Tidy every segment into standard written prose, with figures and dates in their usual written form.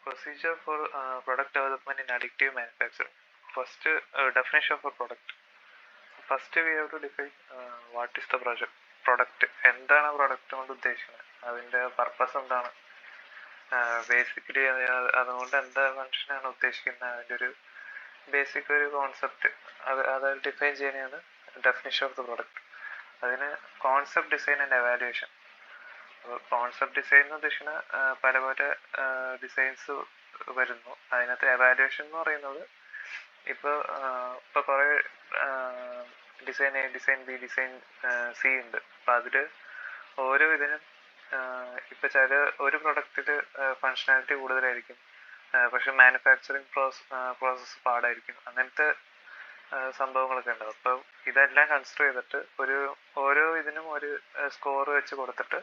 Procedure for product development in additive manufacturing. First, definition for product. First, we have to define what is the product. എന്താണ് product കൊണ്ട് ഉദ്ദേശിക്കുന്നത്, അതിൻ്റെ purpose എന്താണ്, basically അതുകൊണ്ട് എന്താ ഫങ്ഷനാണ് ഉദ്ദേശിക്കുന്നത്, അതിൻ്റെ ഒരു ബേസിക് ഒരു കോൺസെപ്റ്റ് അത് ഡിഫൈൻ ചെയ്യുന്നതാണ് ഡെഫിനിഷൻ ഓഫ് ദ പ്രൊഡക്റ്റ്. അതിന് concept design and evaluation. Concept design എന്ന് ഉദ്ദേശിക്കുന്ന പല പല ഡിസൈൻസ് വരുന്നു. അതിനകത്ത് എവാലുവേഷൻ എന്ന് പറയുന്നത് ഇപ്പോൾ കുറേ design A, design B, design C ഉണ്ട്. അപ്പം അതിൽ ഓരോ ഇതിനും ഇപ്പം ഒരു പ്രൊഡക്റ്റിൽ ഫങ്ഷനാലിറ്റി കൂടുതലായിരിക്കും, പക്ഷെ മാനുഫാക്ചറിങ് പ്രോസസ്സ് പാടായിരിക്കും. അങ്ങനത്തെ സംഭവങ്ങളൊക്കെ ഉണ്ടാവും. അപ്പം ഇതെല്ലാം കൺസിഡർ ചെയ്തിട്ട് ഓരോ ഇതിനും ഒരു സ്കോർ വെച്ച് കൊടുത്തിട്ട്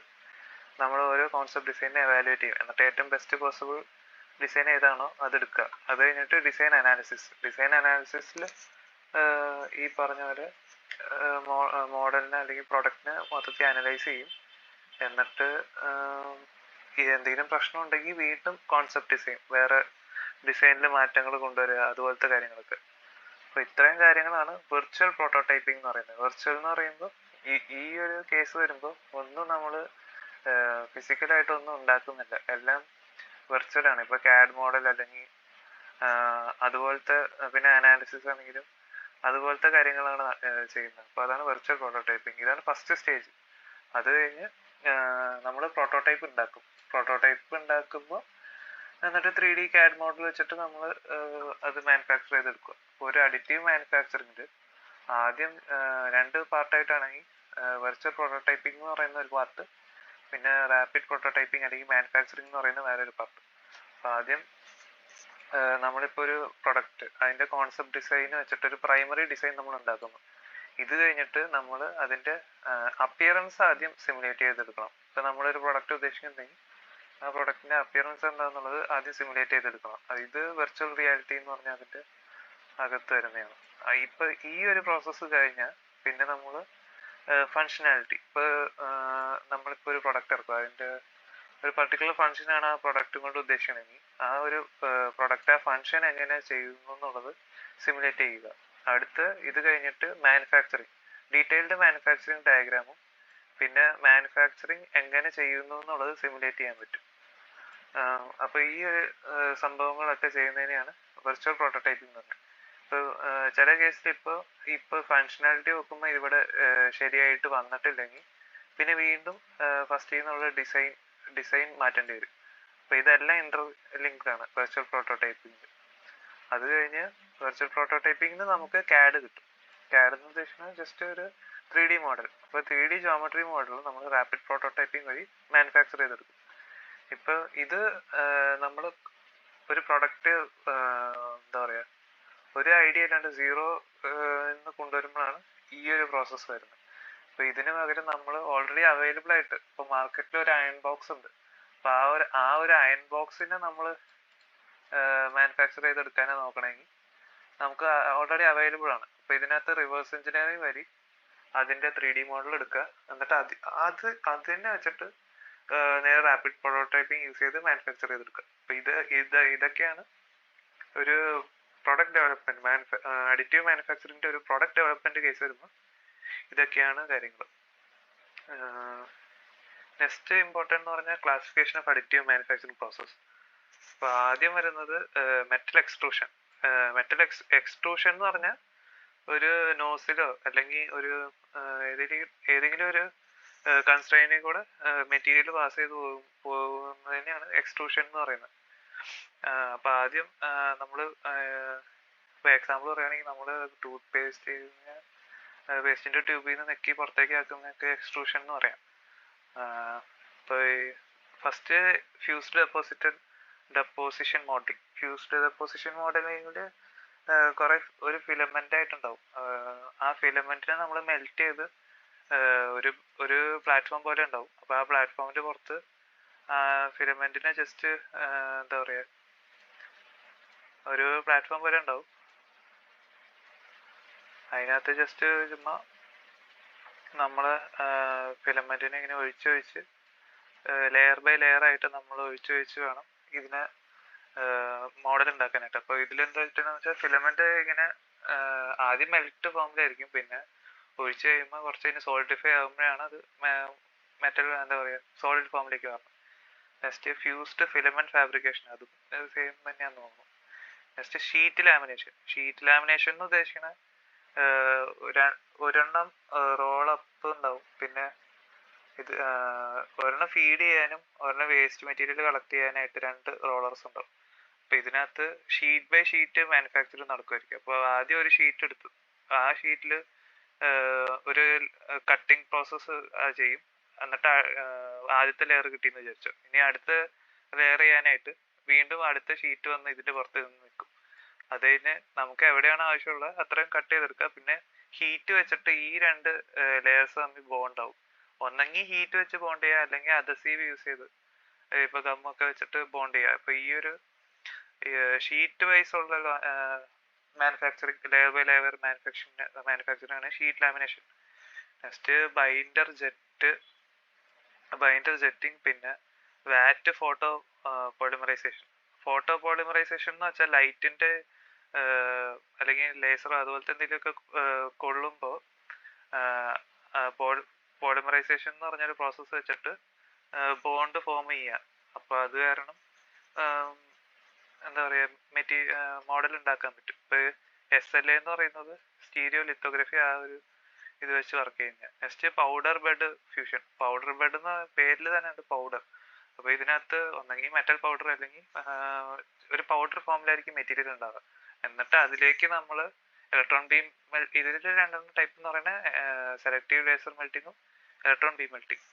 നമ്മൾ ഓരോ കോൺസെപ്റ്റ് ഡിസൈനെ എവാലുവേറ്റ് ചെയ്യും. എന്നിട്ട് ഏറ്റവും ബെസ്റ്റ് പോസിബിൾ ഡിസൈൻ ഏതാണോ അതെടുക്കുക. അത് കഴിഞ്ഞിട്ട് ഡിസൈൻ അനാലിസിസിൽ ഈ പറഞ്ഞ പോലെ മോഡലിനെ അല്ലെങ്കിൽ പ്രൊഡക്റ്റിനെ മൊത്തത്തിൽ അനലൈസ് ചെയ്യും. എന്നിട്ട് എന്തെങ്കിലും പ്രശ്നം ഉണ്ടെങ്കിൽ വീണ്ടും കോൺസെപ്റ്റ് ഡിസൈൻ, വേറെ ഡിസൈനിൽ മാറ്റങ്ങൾ കൊണ്ടുവരിക, അതുപോലത്തെ കാര്യങ്ങളൊക്കെ. അപ്പോൾ ഇത്രയും കാര്യങ്ങളാണ് വെർച്വൽ പ്രോട്ടോടൈപ്പിംഗ് എന്ന് പറയുന്നത്. വെർച്വൽ എന്ന് പറയുമ്പോൾ ഈ ഒരു കേസ് വരുമ്പോൾ ഒന്നും നമ്മൾ ഫിസിക്കലായിട്ടൊന്നും ഉണ്ടാക്കുന്നില്ല, എല്ലാം വെർച്വലാണ്. ഇപ്പോൾ CAD മോഡൽ അല്ലെങ്കിൽ അതുപോലത്തെ, പിന്നെ അനാലിസിസ് ആണെങ്കിലും അതുപോലത്തെ കാര്യങ്ങളാണ് ചെയ്യുന്നത്. അപ്പോൾ അതാണ് വെർച്വൽ പ്രോട്ടോടൈപ്പിംഗ്. ഇതാണ് ഫസ്റ്റ് സ്റ്റേജ്. അത് കഴിഞ്ഞ് നമ്മൾ പ്രോട്ടോടൈപ്പ് ഉണ്ടാക്കുമ്പോൾ എന്നിട്ട് 3D CAD മോഡൽ വെച്ചിട്ട് നമ്മൾ അത് മാനുഫാക്ചർ ചെയ്തെടുക്കുക. ഒരു അഡിറ്റീവ് മാനുഫാക്ചറിങ്ങിൽ ആദ്യം 2 പാർട്ടായിട്ടാണെങ്കിൽ വെർച്വൽ പ്രോട്ടോടൈപ്പിംഗ് എന്ന് പറയുന്ന ഒരു പാർട്ട്, പിന്നെ റാപ്പിഡ് പ്രോട്ടോടൈപ്പിംഗ് അല്ലെങ്കിൽ മാനുഫാക്ചറിംഗ് എന്ന് പറയുന്ന വേറൊരു പാർട്ട്. അപ്പോൾ ആദ്യം നമ്മളിപ്പോൾ ഒരു പ്രൊഡക്റ്റ് അതിൻ്റെ കോൺസെപ്റ്റ് ഡിസൈൻ വെച്ചിട്ടൊരു പ്രൈമറി ഡിസൈൻ നമ്മൾ ഉണ്ടാക്കുന്നു. ഇത് കഴിഞ്ഞിട്ട് നമ്മൾ അതിൻ്റെ അപ്പിയറൻസ് ആദ്യം സിമുലേറ്റ് ചെയ്തെടുക്കണം. ഇപ്പോൾ നമ്മളൊരു പ്രൊഡക്റ്റ് ഉദ്ദേശിക്കുന്നുണ്ടെങ്കിൽ ആ പ്രൊഡക്റ്റിൻ്റെ അപ്പിയറൻസ് എന്താണെന്നുള്ളത് ആദ്യം സിമുലേറ്റ് ചെയ്തെടുക്കണം. ഇത് വെർച്വൽ റിയാലിറ്റി എന്ന് പറഞ്ഞാൽ അതിൻ്റെ അകത്ത് വരുന്നതാണ്. ഇപ്പോൾ ഈ ഒരു പ്രോസസ്സ് കഴിഞ്ഞാൽ പിന്നെ നമ്മൾ ഫങ്ഷനാലിറ്റി, ഇപ്പോൾ നമ്മളിപ്പോൾ ഒരു പ്രൊഡക്റ്റ് ഇറക്കുക, അതിൻ്റെ ഒരു പർട്ടിക്കുലർ ഫങ്ഷനാണ് ആ പ്രൊഡക്റ്റ് കൊണ്ട് ഉദ്ദേശിക്കണമെങ്കിൽ ആ ഒരു പ്രൊഡക്റ്റ് ആ ഫങ്ഷൻ എങ്ങനെ ചെയ്യുന്നു എന്നുള്ളത് സിമുലേറ്റ് ചെയ്യുക. അടുത്ത് ഇത് കഴിഞ്ഞിട്ട് മാനുഫാക്ചറിങ്, ഡീറ്റെയിൽഡ് മാനുഫാക്ചറിങ് ഡയഗ്രാമും പിന്നെ മാനുഫാക്ചറിങ് എങ്ങനെ ചെയ്യുന്നു എന്നുള്ളത് സിമുലേറ്റ് ചെയ്യാൻ പറ്റും. അപ്പോൾ ഈ ഒരു സംഭവങ്ങളൊക്കെ ചെയ്യുന്നതിനെയാണ് വെർച്വൽ പ്രോട്ടോടൈപ്പിംഗ് എന്ന് പറയുന്നത്. ഇപ്പോൾ ചില കേസിൽ ഇപ്പോൾ ഫങ്ഷനാലിറ്റി നോക്കുമ്പോൾ ഇവിടെ ശരിയായിട്ട് വന്നിട്ടില്ലെങ്കിൽ പിന്നെ വീണ്ടും ഫസ്റ്റ് നിന്നുള്ള ഡിസൈൻ മാറ്റേണ്ടി വരും. അപ്പോൾ ഇതെല്ലാം ഇന്റർലിങ്ക്ഡ് ആണ് വെർച്വൽ പ്രോട്ടോടൈപ്പിംഗ്. അത് കഴിഞ്ഞ് വെർച്വൽ പ്രോട്ടോടൈപ്പിംഗിന് നമുക്ക് CAD കിട്ടും. CAD എന്ന് ഉദ്ദേശിക്കുന്നത് ജസ്റ്റ് ഒരു 3D മോഡൽ. അപ്പോൾ 3D ജോമെട്രി മോഡൽ നമ്മൾ റാപ്പിഡ് പ്രോട്ടോടൈപ്പിംഗ് വഴി മാനുഫാക്ചർ ചെയ്തെടുക്കും. ഇപ്പോൾ ഇത് നമ്മൾ ഒരു പ്രൊഡക്റ്റ് എന്താ പറയുക, ഒരു ഐഡിയ അല്ലാണ്ട് സീറോ എന്ന് കൊണ്ടുവരുമ്പോഴാണ് ഈ ഒരു പ്രോസസ്സ് വരുന്നത്. അപ്പോൾ ഇതിന് പകരം നമ്മൾ ഓൾറെഡി അവൈലബിൾ ആയിട്ട് ഇപ്പോൾ മാർക്കറ്റിൽ ഒരു അയൺ ബോക്സ് ഉണ്ട്. അപ്പോൾ ആ ഒരു അയൺ ബോക്സിനെ നമ്മൾ മാനുഫാക്ചർ ചെയ്തെടുക്കാനേ നോക്കണമെങ്കിൽ നമുക്ക് ഓൾറെഡി അവൈലബിൾ ആണ്. അപ്പോൾ ഇതിനകത്ത് റിവേഴ്സ് എഞ്ചിനീയറിംഗ് വഴി അതിൻ്റെ 3D മോഡൽ എടുക്കുക, എന്നിട്ട് അതിനെ വെച്ചിട്ട് നേരെ റാപ്പിഡ് പ്രോട്ടോടൈപ്പിംഗ് യൂസ് ചെയ്ത് മാനുഫാക്ചർ ചെയ്തെടുക്കുക. അപ്പോൾ ഇതൊക്കെയാണ് ഒരു പ്രൊഡക്റ്റ് ഡെവലപ്മെൻറ്റ്, അഡിറ്റീവ് മാനുഫാക്ചറിങ്ങിൻ്റെ ഒരു പ്രൊഡക്റ്റ് ഡെവലപ്മെൻറ്റ് കേസ് വരുമ്പോൾ ഇതൊക്കെയാണ് കാര്യങ്ങൾ. നെക്സ്റ്റ് ഇമ്പോർട്ടൻ്റ് എന്ന് പറഞ്ഞാൽ classification of additive manufacturing process. അപ്പോൾ ആദ്യം വരുന്നത് മെറ്റൽ എക്സ്ട്രൂഷൻ. എക്സ്ട്രൂഷൻ എന്ന് പറഞ്ഞാൽ ഒരു നോസിലോ അല്ലെങ്കിൽ ഒരു ഏതെങ്കിലും ഒരു കൺസ്ട്രെയിനിൽ കൂടെ മെറ്റീരിയൽ പാസ് ചെയ്ത് പോകുന്നതിനെയാണ് എക്സ്ട്രൂഷൻ എന്ന് പറയുന്നത്. അപ്പോൾ ആദ്യം നമ്മൾ ഇപ്പോൾ എക്സാമ്പിൾ പറയുകയാണെങ്കിൽ നമ്മൾ ടൂത്ത് പേസ്റ്റിൻ്റെ ട്യൂബിൽ നിന്ന് നെക്കി പുറത്തേക്ക് ആക്കുന്നതൊക്കെ എക്സ്ട്രൂഷൻ എന്ന് പറയാം. ഇപ്പോൾ ഫസ്റ്റ് ഫ്യൂസ്ഡ് ഡെപ്പോസിഷൻ മോഡലിങ്ങിൽ കുറേ ഒരു ഫിലമെൻ്റ് ആയിട്ടുണ്ടാവും. ആ ഫിലമെൻറ്റിനെ നമ്മൾ മെൽറ്റ് ചെയ്ത് ഒരു പ്ലാറ്റ്ഫോം പോലെ ഉണ്ടാവും. അപ്പോൾ ആ പ്ലാറ്റ്ഫോമിൻ്റെ പുറത്ത് ഫിലമെൻറ്റിനെ ജസ്റ്റ് എന്താ പറയുക, ഒരു പ്ലാറ്റ്ഫോം പോലെ ഉണ്ടാവും. അതിനകത്ത് ജസ്റ്റ് ചുമ്മാ നമ്മൾ ഫിലമെൻറ്റിനെ ഇങ്ങനെ ഒഴിച്ച് ലെയർ ബൈ ലെയർ ആയിട്ട് നമ്മൾ ഒഴിച്ച് വേണം ഇതിനെ മോഡൽ ഉണ്ടാക്കാനായിട്ട്. അപ്പോൾ ഇതിലെന്താ വെച്ചാൽ ഫിലമെന്റ് ഇങ്ങനെ ആദ്യം മെൽറ്റ് ഫോമിലായിരിക്കും, പിന്നെ ഒഴിച്ച് കഴിയുമ്പോൾ കുറച്ച് കഴിഞ്ഞ് സോളിഡിഫൈ ആകുമ്പോഴാണ് അത് മെറ്റൽ എന്താ പറയുക സോളിഡ് ഫോമിലേക്ക് മാറുന്നത്. നെക്സ്റ്റ് ഫ്യൂസ്ഡ് ഫിലമെന്റ് ഫാബ്രിക്കേഷൻ, അതും സെയിം തന്നെയാന്ന് തോന്നുന്നു. Next sheet lamination. Sheet lamination എന്ന് ഉദ്ദേശിക്കുന്നത് ഒരെണ്ണം റോൾ അപ്പ് ഉണ്ടാവും, പിന്നെ ഇത് ഒരെണ്ണം ഫീഡ് ചെയ്യാനും ഒരെണ്ണം വേസ്റ്റ് മെറ്റീരിയൽ കളക്ട് ചെയ്യാനായിട്ട് 2 റോളേഴ്സ് ഉണ്ടാവും. അപ്പോൾ ഇതിനകത്ത് ഷീറ്റ് ബൈ ഷീറ്റ് മാനുഫാക്ചർ നടക്കുമായിരിക്കും. അപ്പോൾ ആദ്യം ഒരു ഷീറ്റ് എടുത്തു, ആ ഷീറ്റിൽ ഒരു കട്ടിങ് പ്രോസസ്സ് ചെയ്യും. എന്നിട്ട് ആദ്യത്തെ ലെയർ കിട്ടിയെന്ന് വിചാരിച്ചു, ഇനി അടുത്ത ലെയർ ചെയ്യാനായിട്ട് വീണ്ടും അടുത്ത ഷീറ്റ് വന്ന് ഇതിന്റെ പുറത്ത് നിന്ന് നിൽക്കും. അത് കഴിഞ്ഞ് നമുക്ക് എവിടെയാണ് ആവശ്യമുള്ളത് അത്രയും കട്ട് ചെയ്തെടുക്കുക. പിന്നെ ഹീറ്റ് വെച്ചിട്ട് ഈ 2 ലെയേഴ്സ് തമ്മിൽ ബോണ്ട് ആവും. ഒന്നെങ്കിൽ ഹീറ്റ് വെച്ച് ബോണ്ട് ചെയ്യുക, അല്ലെങ്കിൽ അദസീവ് യൂസ് ചെയ്ത് ഇപ്പൊ ഗമ്മൊക്കെ വെച്ചിട്ട് ബോണ്ട് ചെയ്യുക. ഇപ്പൊ ഈ ഒരു ഷീറ്റ് വൈസ് ഉള്ള manufacturing, layer by layer manufacturing ആണ് sheet lamination. Next binder jetting, പിന്നെ vat photopolymerisation. Photopolymerisation എന്ന് വെച്ചാൽ ലൈറ്റിന്റെ അല്ലെങ്കിൽ ലേസറോ അതുപോലത്തെ എന്തെങ്കിലുമൊക്കെ കൊള്ളുമ്പോൾ പോളിമറൈസേഷൻ എന്ന് പറഞ്ഞൊരു പ്രോസസ്സ് വെച്ചിട്ട് ബോണ്ട് ഫോം ചെയ്യുക. അപ്പോൾ അത് കാരണം എന്താ പറയുക മോഡൽ ഉണ്ടാക്കാൻ പറ്റും. ഇപ്പോൾ SLA എന്ന് പറയുന്നത് സ്റ്റീരിയോ ലിത്തോഗ്രഫി, ആ ഒരു ഇത് വെച്ച് വർക്ക് ചെയ്യുന്നത്. Next powder bed fusion. Powder bed എന്ന പേരിൽ തന്നെ ഉണ്ട് പൗഡർ. അപ്പോൾ ഇതിനകത്ത് ഒന്നെങ്കിൽ മെറ്റൽ പൗഡർ അല്ലെങ്കിൽ ഒരു പൗഡർ ഫോമിലായിരിക്കും മെറ്റീരിയൽ ഉണ്ടാവുക. എന്നിട്ട് അതിലേക്ക് നമ്മൾ ഇലക്ട്രോൺ ബീം ഇതിൽ 2 ടൈപ്പ് എന്ന് പറയുന്നത് സെലക്റ്റീവ് ലേസർ മെൽറ്റിങ്ങും ഇലക്ട്രോൺ ബീം മെൽറ്റിംഗ്.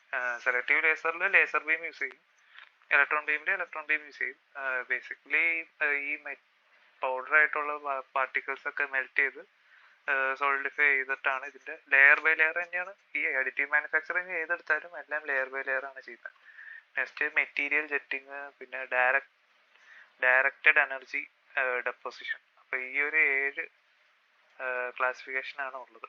സെലക്റ്റീവ് ലേസറിൽ ലേസർ ബീം യൂസ് ചെയ്യും, ഇലക്ട്രോൺ ബീമിൽ ഇലക്ട്രോൺ ബീം യൂസ് ചെയ്യും. ബേസിക്കലി ഈ പൗഡർ ആയിട്ടുള്ള പാർട്ടിക്കിൾസ് ഒക്കെ മെൽറ്റ് ചെയ്ത് സോളിഡിഫൈ ചെയ്തിട്ടാണ് ഇതിന്റെ ലെയർ ബൈ ലെയർ തന്നെയാണ്. ഈ അഡിറ്റീവ് മാനുഫാക്ചറിങ് ചെയ്തെടുത്താലും എല്ലാം ലെയർ ബൈ ലെയർ ആണ് ചെയ്യുന്നത്. നെക്സ്റ്റ് മെറ്റീരിയൽ ജെറ്റിങ്, പിന്നെ ഡയറക്റ്റഡ് എനർജി ഡെപ്പോസിഷൻ. അപ്പോൾ ഈ ഒരു 7 ക്ലാസിഫിക്കേഷൻ ആണ് ഉള്ളത്.